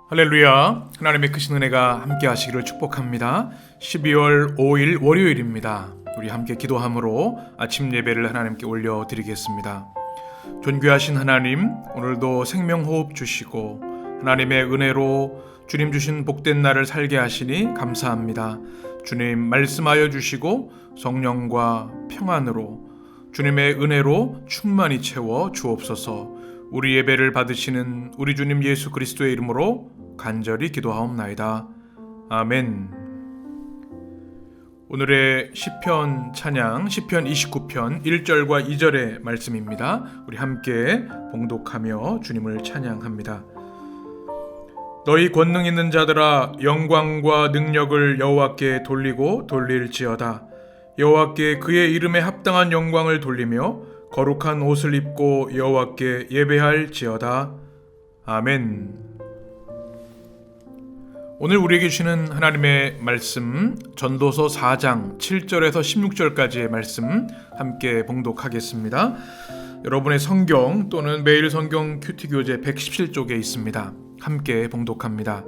할렐루야. 하나님의 크신 은혜가 함께 하시기를 축복합니다. 12월 5일 월요일입니다. 우리 함께 기도함으로 아침 예배를 하나님께 올려드리겠습니다. 존귀하신 하나님, 오늘도 생명호흡 주시고 하나님의 은혜로 주님 주신 복된 날을 살게 하시니 감사합니다. 주님 말씀하여 주시고 성령과 평안으로 주님의 은혜로 충만히 채워 주옵소서. 우리 예배를 받으시는 우리 주님 예수 그리스도의 이름으로 간절히 기도하옵나이다. 아멘. 오늘의 시편 찬양 시편 29편 1절과 2절의 말씀입니다. 우리 함께 봉독하며 주님을 찬양합니다. 너희 권능 있는 자들아, 영광과 능력을 여호와께 돌리고 돌릴지어다. 여호와께 그의 이름에 합당한 영광을 돌리며 거룩한 옷을 입고 여호와께 예배할지어다. 아멘. 오늘 우리에게 주시는 하나님의 말씀, 전도서 4장 7절에서 16절까지의 말씀 함께 봉독하겠습니다. 여러분의 성경 또는 매일 성경 큐티 교재 117쪽에 있습니다. 함께 봉독합니다.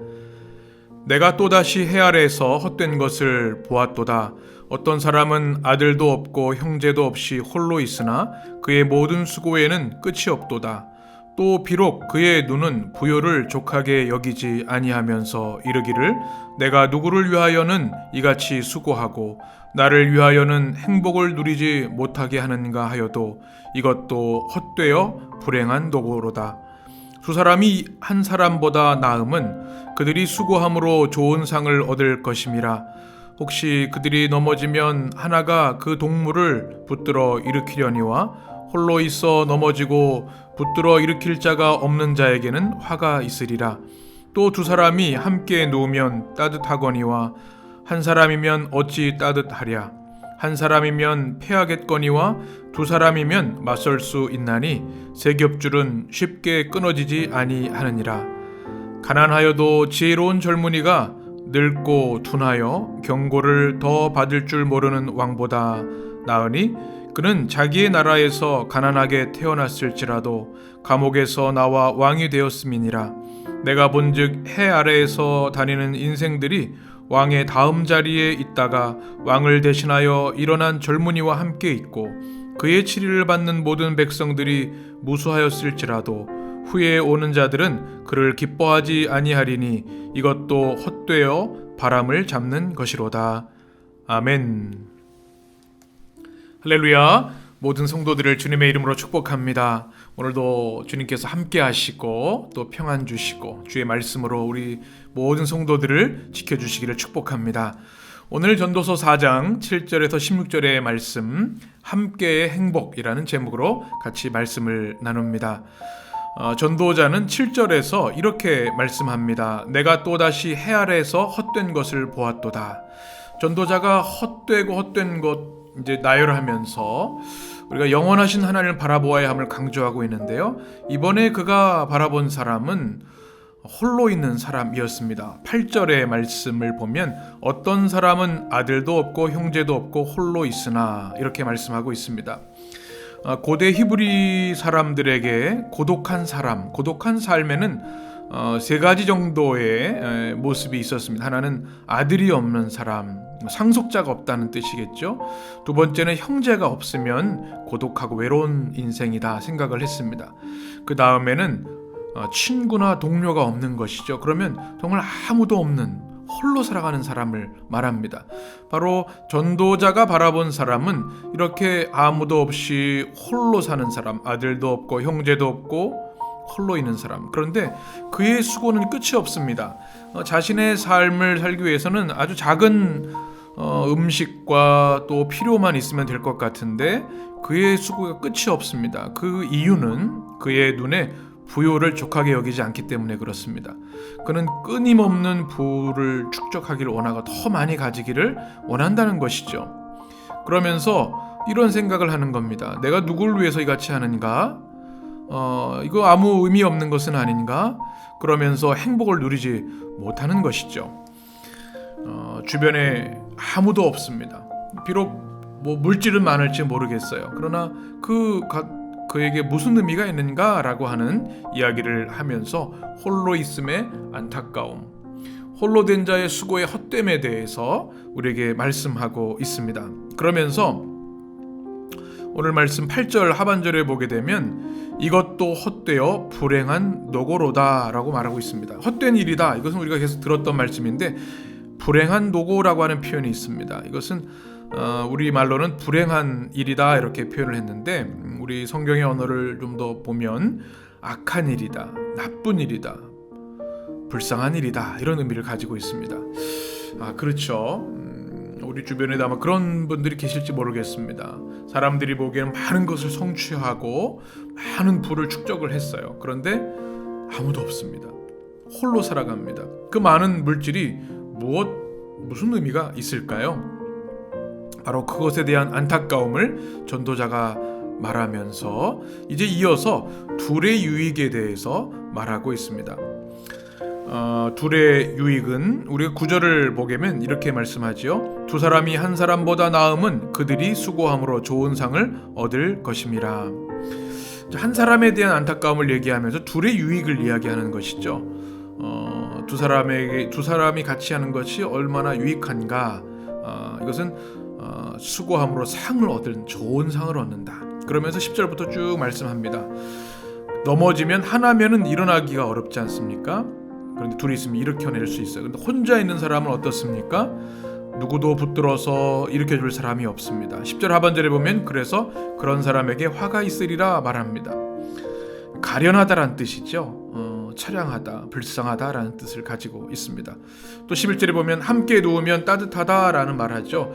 내가 또다시 해 아래에서 헛된 것을 보았도다. 어떤 사람은 아들도 없고 형제도 없이 홀로 있으나 그의 모든 수고에는 끝이 없도다. 또 비록 그의 눈은 부요를 족하게 여기지 아니하면서 이르기를 내가 누구를 위하여는 이같이 수고하고 나를 위하여는 행복을 누리지 못하게 하는가 하여도 이것도 헛되어 불행한 도구로다. 두 사람이 한 사람보다 나음은 그들이 수고함으로 좋은 상을 얻을 것임이라. 혹시 그들이 넘어지면 하나가 그 동물을 붙들어 일으키려니와 홀로 있어 넘어지고 붙들어 일으킬 자가 없는 자에게는 화가 있으리라. 또 두 사람이 함께 누우면 따뜻하거니와 한 사람이면 어찌 따뜻하랴. 한 사람이면 패하겠거니와 두 사람이면 맞설 수 있나니 세 겹줄은 쉽게 끊어지지 아니하느니라. 가난하여도 지혜로운 젊은이가 늙고 둔하여 경고를 더 받을 줄 모르는 왕보다 나으니 그는 자기의 나라에서 가난하게 태어났을지라도 감옥에서 나와 왕이 되었음이니라. 내가 본즉 해 아래에서 다니는 인생들이 왕의 다음 자리에 있다가 왕을 대신하여 일어난 젊은이와 함께 있고 그의 치리를 받는 모든 백성들이 무수하였을지라도 후에 오는 자들은 그를 기뻐하지 아니하리니 이것도 헛되어 바람을 잡는 것이로다. 아멘. 할렐루야. 모든 성도들을 주님의 이름으로 축복합니다. 오늘도 주님께서 함께 하시고 또 평안 주시고 주의 말씀으로 우리 모든 성도들을 지켜주시기를 축복합니다. 오늘 전도서 4장 7절에서 16절의 말씀, 함께의 행복이라는 제목으로 같이 말씀을 나눕니다. 전도자는 7절에서 이렇게 말씀합니다. 내가 또다시 해 아래에서 헛된 것을 보았도다. 전도자가 헛된 것 이제 나열하면서 우리가 영원하신 하나님을 바라보아야 함을 강조하고 있는데요. 이번에 그가 바라본 사람은 홀로 있는 사람이었습니다. 8절의 말씀을 보면 어떤 사람은 아들도 없고 형제도 없고 홀로 있으나 이렇게 말씀하고 있습니다. 고대 히브리 사람들에게 고독한 삶에는 세 가지 정도의 모습이 있었습니다. 하나는 아들이 없는 사람, 상속자가 없다는 뜻이겠죠. 두 번째는 형제가 없으면 고독하고 외로운 인생이다 생각을 했습니다. 그 다음에는 친구나 동료가 없는 것이죠. 그러면 정말 아무도 없는 홀로 살아가는 사람을 말합니다. 바로 전도자가 바라본 사람은 이렇게 아무도 없이 홀로 사는 사람, 아들도 없고 형제도 없고 홀로 있는 사람. 그런데 그의 수고는 끝이 없습니다. 자신의 삶을 살기 위해서는 아주 작은 음식과 또 필요만 있으면 될 것 같은데 그의 수고가 끝이 없습니다. 그 이유는 그의 눈에 부요를 족하게 여기지 않기 때문에 그렇습니다. 그는 끊임없는 부를 축적하기를 원하고 더 많이 가지기를 원한다는 것이죠. 그러면서 이런 생각을 하는 겁니다. 내가 누굴 위해서 이같이 하는가? 이거 아무 의미 없는 것은 아닌가? 그러면서 행복을 누리지 못하는 것이죠. 주변에 아무도 없습니다. 비록 물질은 많을지 모르겠어요. 그러나 그 그에게 무슨 의미가 있는가라고 하는 이야기를 하면서 홀로 있음의 안타까움, 홀로 된 자의 수고의 헛됨에 대해서 우리에게 말씀하고 있습니다. 그러면서 오늘 말씀 8절 하반절에 보게 되면 이것도 헛되어 불행한 노고로다 라고 말하고 있습니다. 헛된 일이다. 이것은 우리가 계속 들었던 말씀인데 불행한 노고라고 하는 표현이 있습니다. 이것은 우리 말로는 불행한 일이다 이렇게 표현을 했는데 우리 성경의 언어를 좀 더 보면 악한 일이다, 나쁜 일이다, 불쌍한 일이다 이런 의미를 가지고 있습니다. 그렇죠. 우리 주변에도 아마 그런 분들이 계실지 모르겠습니다. 사람들이 보기에는 많은 것을 성취하고 많은 부를 축적을 했어요. 그런데 아무도 없습니다. 홀로 살아갑니다. 그 많은 물질이 무슨 의미가 있을까요? 바로 그것에 대한 안타까움을 전도자가 말하면서 이제 이어서 둘의 유익에 대해서 말하고 있습니다. 둘의 유익은 우리가 9절을 보게면 이렇게 말씀하지요. 두 사람이 한 사람보다 나음은 그들이 수고함으로 좋은 상을 얻을 것임이라. 한 사람에 대한 안타까움을 얘기하면서 둘의 유익을 이야기하는 것이죠. 두 사람이 같이 하는 것이 얼마나 유익한가. 이것은 수고함으로 상을 얻는 좋은 상을 얻는다. 그러면서 10절부터 쭉 말씀합니다. 넘어지면 하나면은 일어나기가 어렵지 않습니까? 그런데 둘이 있으면 일으켜낼 수 있어요. 근데 혼자 있는 사람은 어떻습니까? 누구도 붙들어서 일으켜줄 사람이 없습니다. 10절 하반절에 보면 그래서 그런 사람에게 화가 있으리라 말합니다. 가련하다라는 뜻이죠. 처량하다, 불쌍하다라는 뜻을 가지고 있습니다. 또 11절에 보면 함께 누우면 따뜻하다라는 말하죠.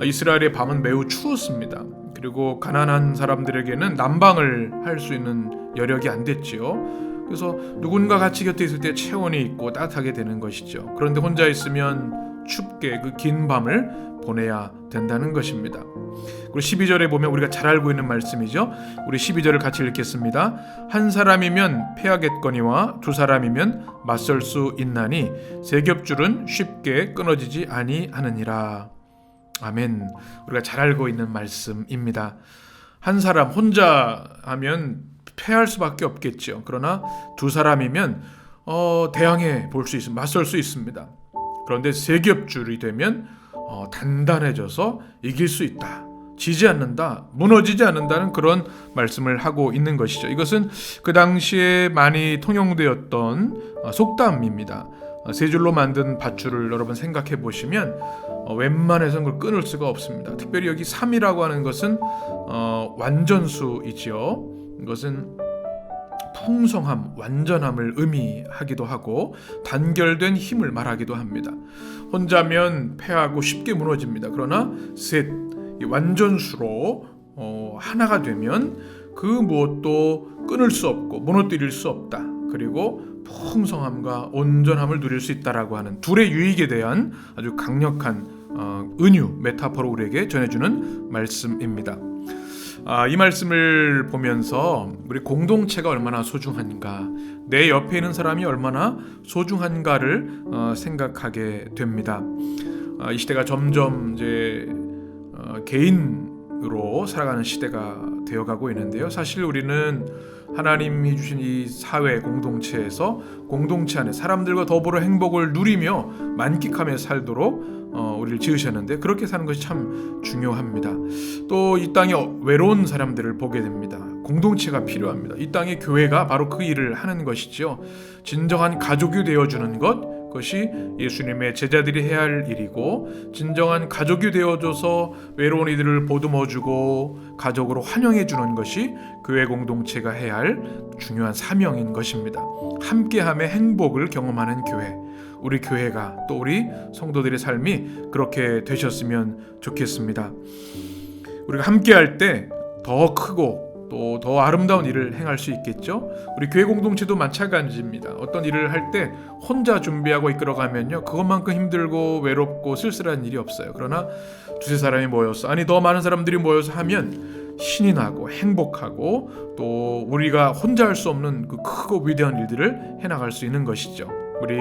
이스라엘의 밤은 매우 추웠습니다. 그리고 가난한 사람들에게는 난방을 할 수 있는 여력이 안 됐지요. 그래서 누군가 같이 곁에 있을 때 체온이 있고 따뜻하게 되는 것이죠. 그런데 혼자 있으면 춥게 그 긴 밤을 보내야 된다는 것입니다. 그리고 12절에 보면 우리가 잘 알고 있는 말씀이죠. 우리 12절을 같이 읽겠습니다. 한 사람이면 패하겠거니와 두 사람이면 맞설 수 있나니 세 겹줄은 쉽게 끊어지지 아니하느니라. 아멘. 우리가 잘 알고 있는 말씀입니다. 한 사람 혼자 하면 패할 수밖에 없겠죠. 그러나 두 사람이면 대항해 볼 수 있습니다. 맞설 수 있습니다. 그런데 세 겹줄이 되면 단단해져서 이길 수 있다. 지지 않는다. 무너지지 않는다는 그런 말씀을 하고 있는 것이죠. 이것은 그 당시에 많이 통용되었던 속담입니다. 세 줄로 만든 밧줄을 여러분 생각해 보시면 웬만해서는 그걸 끊을 수가 없습니다. 특별히 여기 3이라고 하는 것은 완전수이지요. 이것은 풍성함, 완전함을 의미하기도 하고 단결된 힘을 말하기도 합니다. 혼자면 패하고 쉽게 무너집니다. 그러나 셋, 이 완전수로 하나가 되면 그 무엇도 끊을 수 없고 무너뜨릴 수 없다. 그리고 풍성함과 온전함을 누릴 수 있다라고 하는 둘의 유익에 대한 아주 강력한 은유, 메타포로 우리에게 전해주는 말씀입니다. 이 말씀을 보면서 우리 공동체가 얼마나 소중한가, 내 옆에 있는 사람이 얼마나 소중한가를 생각하게 됩니다. 이 시대가 점점 이제 개인으로 살아가는 시대가 되어가고 있는데요. 사실 우리는 하나님이 주신 이 사회 공동체에서 공동체 안에 사람들과 더불어 행복을 누리며 만끽하며 살도록 우리를 지으셨는데 그렇게 사는 것이 참 중요합니다. 또 이 땅에 외로운 사람들을 보게 됩니다. 공동체가 필요합니다. 이 땅의 교회가 바로 그 일을 하는 것이죠. 진정한 가족이 되어주는 것, 그것이 예수님의 제자들이 해야 할 일이고, 진정한 가족이 되어줘서 외로운 이들을 보듬어주고 가족으로 환영해주는 것이 교회 공동체가 해야 할 중요한 사명인 것입니다. 함께함의 행복을 경험하는 교회, 우리 교회가 또 우리 성도들의 삶이 그렇게 되셨으면 좋겠습니다. 우리가 함께할 때 더 크고 또 더 아름다운 일을 행할 수 있겠죠. 우리 교회 공동체도 마찬가지입니다. 어떤 일을 할 때 혼자 준비하고 이끌어가면요, 그것만큼 힘들고 외롭고 쓸쓸한 일이 없어요. 그러나 두세 사람이 모여서, 아니 더 많은 사람들이 모여서 하면 신이 나고 행복하고 또 우리가 혼자 할 수 없는 그 크고 위대한 일들을 해나갈 수 있는 것이죠. 우리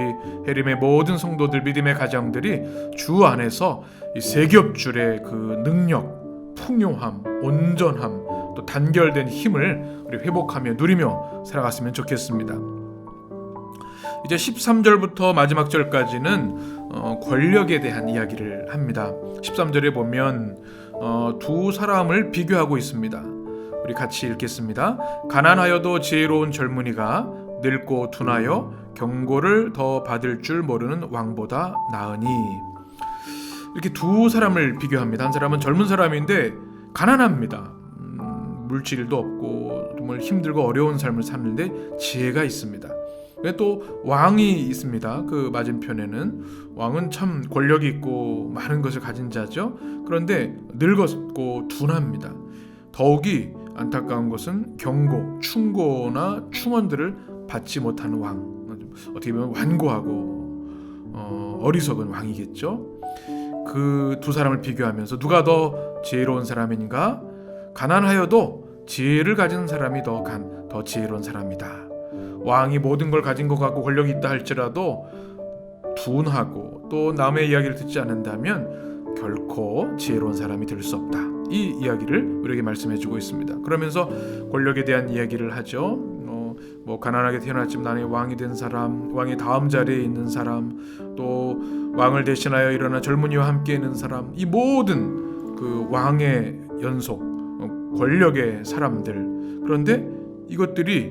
해림의 모든 성도들, 믿음의 가정들이 주 안에서 이 세 겹줄의 그 능력, 풍요함, 온전함, 또 단결된 힘을 우리 회복하며 누리며 살아갔으면 좋겠습니다. 이제 13절부터 마지막 절까지는 권력에 대한 이야기를 합니다. 13절에 보면 두 사람을 비교하고 있습니다. 우리 같이 읽겠습니다. 가난하여도 지혜로운 젊은이가 늙고 둔하여 경고를 더 받을 줄 모르는 왕보다 나으니. 이렇게 두 사람을 비교합니다. 한 사람은 젊은 사람인데 가난합니다. 물질도 없고 정말 힘들고 어려운 삶을 사는데 지혜가 있습니다. 또 왕이 있습니다. 그 맞은편에는 왕은 참 권력이 있고 많은 것을 가진 자죠. 그런데 늙었고 둔합니다. 더욱이 안타까운 것은 경고, 충고나 충언들을 받지 못하는 왕. 어떻게 보면 완고하고 어리석은 왕이겠죠. 그 두 사람을 비교하면서 누가 더 지혜로운 사람인가? 가난하여도 지혜를 가진 사람이 더 지혜로운 사람이다. 왕이 모든 걸 가진 것 같고 권력이 있다 할지라도 둔하고 또 남의 이야기를 듣지 않는다면 결코 지혜로운 사람이 될 수 없다. 이 이야기를 우리에게 말씀해주고 있습니다. 그러면서 권력에 대한 이야기를 하죠. 가난하게 태어났지만 나는 왕이 된 사람, 왕의 다음 자리에 있는 사람, 또 왕을 대신하여 일어난 젊은이와 함께 있는 사람, 이 모든 그 왕의 연속, 권력의 사람들. 그런데 이것들이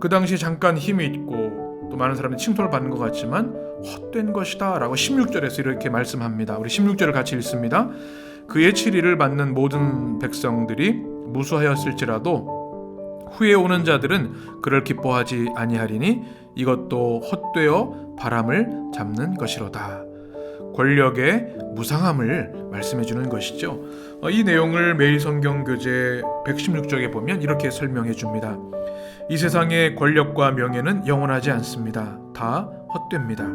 그 당시 잠깐 힘이 있고 또 많은 사람들이 칭송을 받는 것 같지만 헛된 것이다 라고 16절에서 이렇게 말씀합니다. 우리 16절을 같이 읽습니다. 그의 치리를 받는 모든 백성들이 무수하였을지라도 후에 오는 자들은 그를 기뻐하지 아니하리니 이것도 헛되어 바람을 잡는 것이로다. 권력의 무상함을 말씀해 주는 것이죠. 이 내용을 매일 성경 교재 116쪽에 보면 이렇게 설명해 줍니다. 이 세상의 권력과 명예는 영원하지 않습니다. 다 헛됩니다.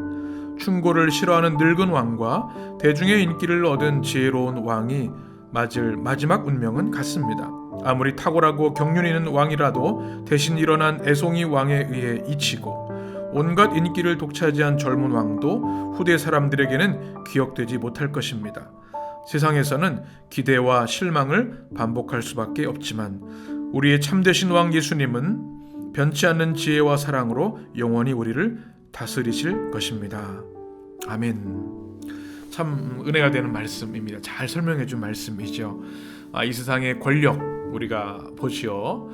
충고를 싫어하는 늙은 왕과 대중의 인기를 얻은 지혜로운 왕이 맞을 마지막 운명은 같습니다. 아무리 탁월하고 경륜 있는 왕이라도 대신 일어난 애송이 왕에 의해 잊히고 온갖 인기를 독차지한 젊은 왕도 후대 사람들에게는 기억되지 못할 것입니다. 세상에서는 기대와 실망을 반복할 수밖에 없지만 우리의 참되신 왕 예수님은 변치 않는 지혜와 사랑으로 영원히 우리를 다스리실 것입니다. 아멘. 참 은혜가 되는 말씀입니다. 잘 설명해 준 말씀이죠. 이 세상의 권력 우리가 보시오.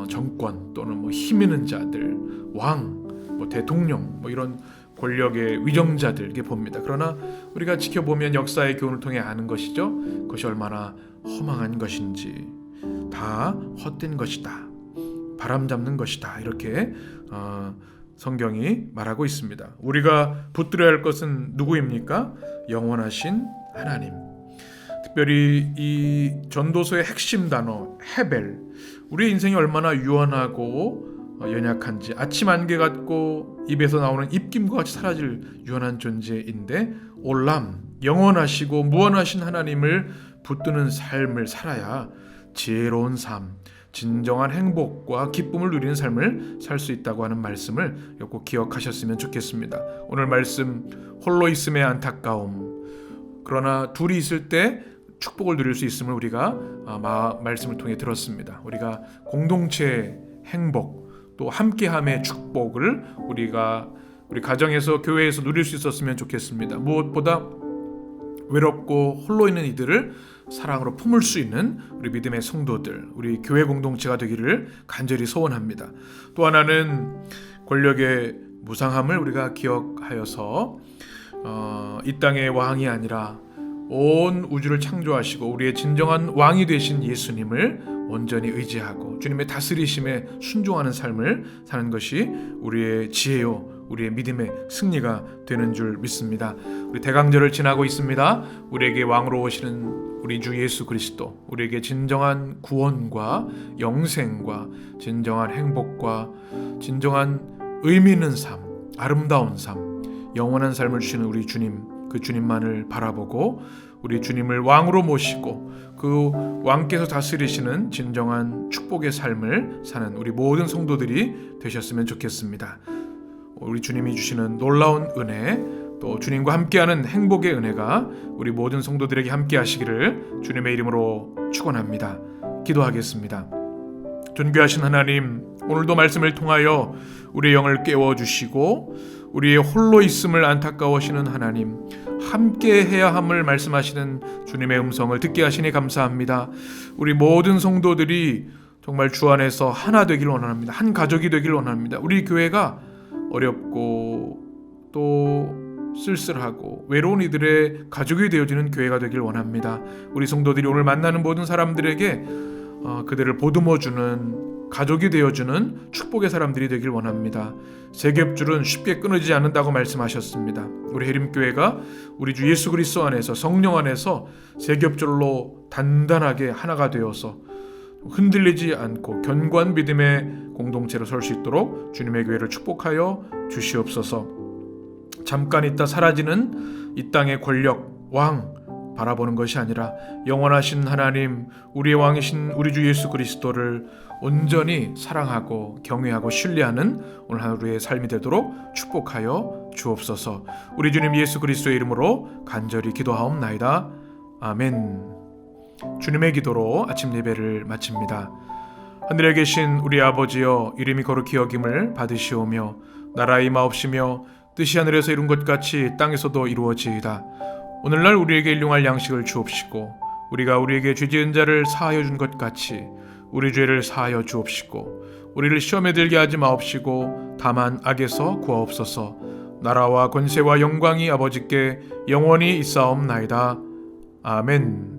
정권 또는 힘 있는 자들, 왕, 대통령 이런 권력의 위정자들에게 봅니다. 그러나 우리가 지켜보면 역사의 교훈을 통해 아는 것이죠. 그것이 얼마나 허망한 것인지, 다 헛된 것이다, 바람 잡는 것이다, 이렇게 성경이 말하고 있습니다. 우리가 붙들어야 할 것은 누구입니까? 영원하신 하나님. 특별히 이 전도서의 핵심 단어 헤벨, 우리의 인생이 얼마나 유한하고 연약한지, 아침 안개 같고 입에서 나오는 입김과 같이 사라질 유한한 존재인데 올람, 영원하시고 무한하신 하나님을 붙드는 삶을 살아야 지혜로운 삶, 진정한 행복과 기쁨을 누리는 삶을 살 수 있다고 하는 말씀을 꼭 기억하셨으면 좋겠습니다. 오늘 말씀 홀로 있음의 안타까움, 그러나 둘이 있을 때 축복을 누릴 수 있음을 우리가 말씀을 통해 들었습니다. 우리가 공동체의 행복 또 함께함의 축복을 우리 가정에서 교회에서 누릴 수 있었으면 좋겠습니다. 무엇보다 외롭고 홀로 있는 이들을 사랑으로 품을 수 있는 우리 믿음의 성도들, 우리 교회 공동체가 되기를 간절히 소원합니다. 또 하나는 권력의 무상함을 우리가 기억하여서 이 땅의 왕이 아니라 온 우주를 창조하시고 우리의 진정한 왕이 되신 예수님을 온전히 의지하고 주님의 다스리심에 순종하는 삶을 사는 것이 우리의 지혜요, 우리의 믿음의 승리가 되는 줄 믿습니다. 우리 대강절을 지나고 있습니다. 우리에게 왕으로 오시는 우리 주 예수 그리스도, 우리에게 진정한 구원과 영생과 진정한 행복과 진정한 의미 있는 삶, 아름다운 삶, 영원한 삶을 주시는 우리 주님, 그 주님만을 바라보고 우리 주님을 왕으로 모시고 그 왕께서 다스리시는 진정한 축복의 삶을 사는 우리 모든 성도들이 되셨으면 좋겠습니다. 우리 주님이 주시는 놀라운 은혜, 또 주님과 함께하는 행복의 은혜가 우리 모든 성도들에게 함께 하시기를 주님의 이름으로 축원합니다. 기도하겠습니다. 존귀하신 하나님, 오늘도 말씀을 통하여 우리의 영을 깨워주시고 우리의 홀로 있음을 안타까워하시는 하나님, 함께 해야 함을 말씀하시는 주님의 음성을 듣게 하시니 감사합니다. 우리 모든 성도들이 정말 주 안에서 하나 되길 원합니다. 한 가족이 되길 원합니다. 우리 교회가 어렵고 또 쓸쓸하고 외로운 이들의 가족이 되어지는 교회가 되길 원합니다. 우리 성도들이 오늘 만나는 모든 사람들에게 그들을 보듬어주는 가족이 되어주는 축복의 사람들이 되길 원합니다. 세 겹줄은 쉽게 끊어지지 않는다고 말씀하셨습니다. 우리 해림교회가 우리 주 예수 그리스도 안에서 성령 안에서 세 겹줄로 단단하게 하나가 되어서 흔들리지 않고 견고한 믿음의 공동체로 설 수 있도록 주님의 교회를 축복하여 주시옵소서. 잠깐 있다 사라지는 이 땅의 권력, 왕 바라보는 것이 아니라 영원하신 하나님, 우리의 왕이신 우리 주 예수 그리스도를 온전히 사랑하고 경외하고 신뢰하는 오늘 하루의 삶이 되도록 축복하여 주옵소서. 우리 주님 예수 그리스도의 이름으로 간절히 기도하옵나이다. 아멘. 주님의 기도로 아침 예배를 마칩니다. 하늘에 계신 우리 아버지여, 이름이 거룩히 여김을 받으시오며 나라의 임하옵시며 뜻이 하늘에서 이룬 것 같이 땅에서도 이루어지이다. 오늘날 우리에게 일용할 양식을 주옵시고 우리가 우리에게 죄 지은 자를 사하여 준 것 같이 우리 죄를 사하여 주옵시고 우리를 시험에 들게 하지 마옵시고 다만 악에서 구하옵소서. 나라와 권세와 영광이 아버지께 영원히 있사옵나이다. 아멘.